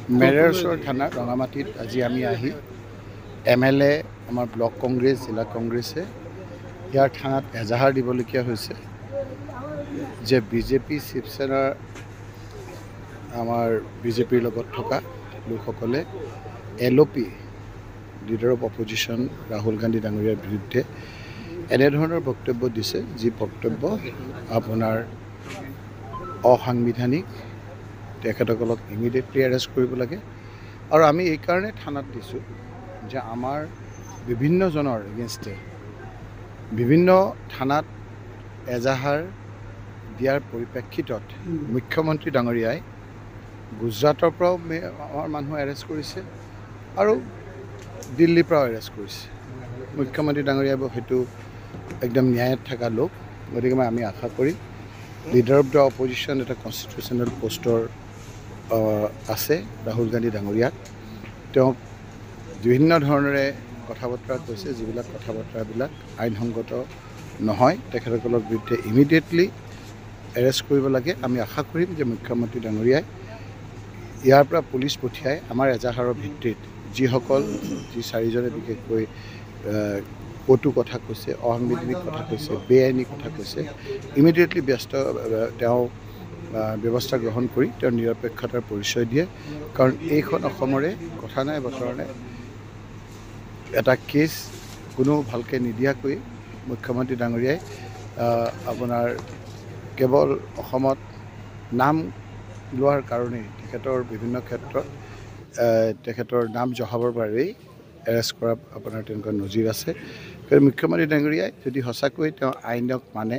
মেৰেৰছৰ থানা ৰঙামাটিত আজি আমি আহি MLA আমাৰ ব্লক কংগ্ৰেছ জিলা কংগ্ৰেছে ইয়াৰ থানাত এজাহাৰ দিবলগীয়া হৈছে যে বিজেপি শিৱসেনাৰ আমাৰ বিজেপিৰ লগত থকা লোকসকলে LOP leader of opposition Rahul Gandhi ডাঙৰীয়াৰ বিৰুদ্ধে এনেধৰণৰ বক্তব্য দিছে যি বক্তব্য আপোনাৰ অসাংবিধানিক তেখেতসকলক ইমিডিয়েটলি এৰেষ্ট কৰিব লাগে আৰু আমি এইকাৰণে থানাত দিছোঁ যে আমাৰ বিভিন্নজনৰ এগেইনষ্টে বিভিন্ন থানাত এজাহাৰ দিয়াৰ পৰিপ্ৰেক্ষিতত মুখ্যমন্ত্ৰী ডাঙৰীয়াই গুজৰাটৰ পৰাও আমাৰ মানুহ এৰেষ্ট কৰিছে আৰু দিল্লীৰ পৰাও এৰেষ্ট কৰিছে। মুখ্যমন্ত্ৰী ডাঙৰীয়াই সেইটো একদম ন্যায়ত থকা লোক, গতিকে আমি আশা কৰিম লিডাৰ অফ দ্য অপজিশ্যন এটা কনষ্টিটিউশ্যনেল পষ্টৰ আছে ৰাহুল গান্ধী ডাঙৰীয়াক। তেওঁক বিভিন্ন ধৰণেৰে কথা বতৰা কৈছে, যিবিলাক কথা বতৰাবিলাক আইনসংগত নহয়, তেখেতসকলৰ বিৰুদ্ধে ইমিডিয়েটলি এৰেষ্ট কৰিব লাগে। আমি আশা কৰিম যে মুখ্যমন্ত্ৰী ডাঙৰীয়াই ইয়াৰ পৰা পুলিচ পঠিয়াই আমাৰ এজাহাৰৰ ভিত্তিত যি চাৰিজনে বিশেষকৈ কটু কথা কৈছে, অসাংবিধানিক কথা কৈছে, বেআইনী কথা কৈছে, ইমিডিয়েটলি তেওঁ ব্যৱস্থা গ্ৰহণ কৰি তেওঁৰ নিৰপেক্ষতাৰ পৰিচয় দিয়ে। কাৰণ এইখন অসমৰে কথা নাই বতৰা নাই, এটা কেছ কোনো ভালকৈ নিদিয়াকৈ মুখ্যমন্ত্ৰী ডাঙৰীয়াই আপোনাৰ কেৱল অসমত নাম লোৱাৰ কাৰণেই তেখেতৰ বিভিন্ন ক্ষেত্ৰত তেখেতৰ নাম জহাবৰ বাবেই এৰেষ্ট কৰা আপোনাৰ তেনেকুৱা নজিৰ আছে। মুখ্যমন্ত্ৰী ডাঙৰীয়াই যদি সঁচাকৈ তেওঁ আইনক মানে,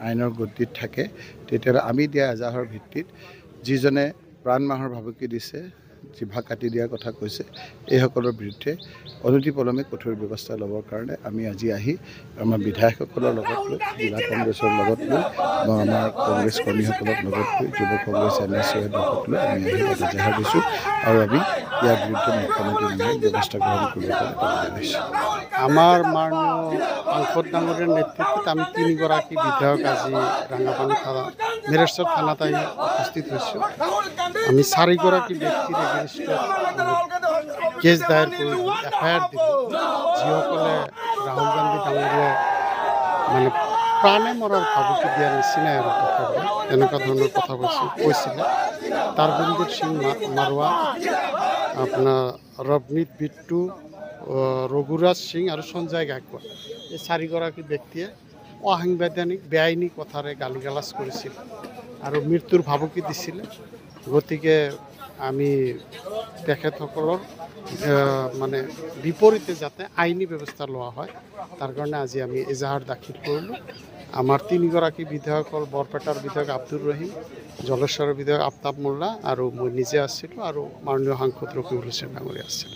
আইনৰ গতিত থাকে, তেতিয়াহ'লে আমি দিয়া এজাহাৰৰ ভিত্তিত যিজনে প্ৰাণ মাহৰ ভাবুকি দিছে, জিভা কাটি দিয়াৰ কথা কৈছে, এইসকলৰ বিৰুদ্ধে অনতিপলমে কঠোৰ ব্যৱস্থা ল'বৰ কাৰণে আমি আজি আহি আমাৰ বিধায়কসকলৰ লগত লৈ, জিলা কংগ্ৰেছৰ লগত লৈ, আমাৰ কংগ্ৰেছ কৰ্মীসকলৰ লগত লৈ, যুৱ কংগ্ৰেছ NSUৰ লগত লৈ আমি আহি এজাহাৰ দিছোঁ আৰু আমি ইয়াৰ বিৰুদ্ধে মুখ্যমন্ত্ৰী ব্যৱস্থা গ্ৰহণ কৰিব কাৰণে আমাৰ মাননীয় সাংসদ ডাঙৰীয়াৰ নেতৃত্বত আমি 3গৰাকী বিধায়ক আজি ৰাঙাপানী থানা মেৰেৰছৰ থানাত আহি উপস্থিত হৈছোঁ। আমি 4গৰাকী ব্যক্তিৰ এগেইনষ্টত কেছ দায়েৰ কৰি FIR দিলোঁ, যিসকলে ৰাহুল গান্ধী ডাঙৰীয়াই মানে প্ৰাণে মৰাৰ ভাবুকি দিয়াৰ নিচিনাই আৰু কথাবোৰ এনেকুৱা ধৰণৰ কথা কৈছিলে। তাৰ বিৰুদ্ধে সিং মাৰোৱা, আপোনাৰ ৰৱনীত বিট্টু, ৰঘুৰাজ সিং আৰু সঞ্জয় গায়কোৱাড, এই 4গৰাকী ব্যক্তিয়ে অসাংবিধানিক বেআইনী কথাৰে গালিগালাজ কৰিছিল আৰু মৃত্যুৰ ভাবুকি দিছিলে। গতিকে আমি তেখেতসকলৰ মানে বিপৰীতে যাতে আইনী ব্যৱস্থা লোৱা হয়, তাৰ কাৰণে আজি আমি এজাহাৰ দাখিল কৰিলোঁ। আমাৰ 3গৰাকী বিধায়ক হ'ল বৰপেটাৰ বিধায়ক আব্দুৰ ৰহিম, জলেশ্বৰৰ বিধায়ক আফতাব মোল্লা আৰু মই নিজে আছিলোঁ, আৰু মাননীয় সাংসদ ৰকিবুল হুছেইন ডাঙৰীয়া আছিল।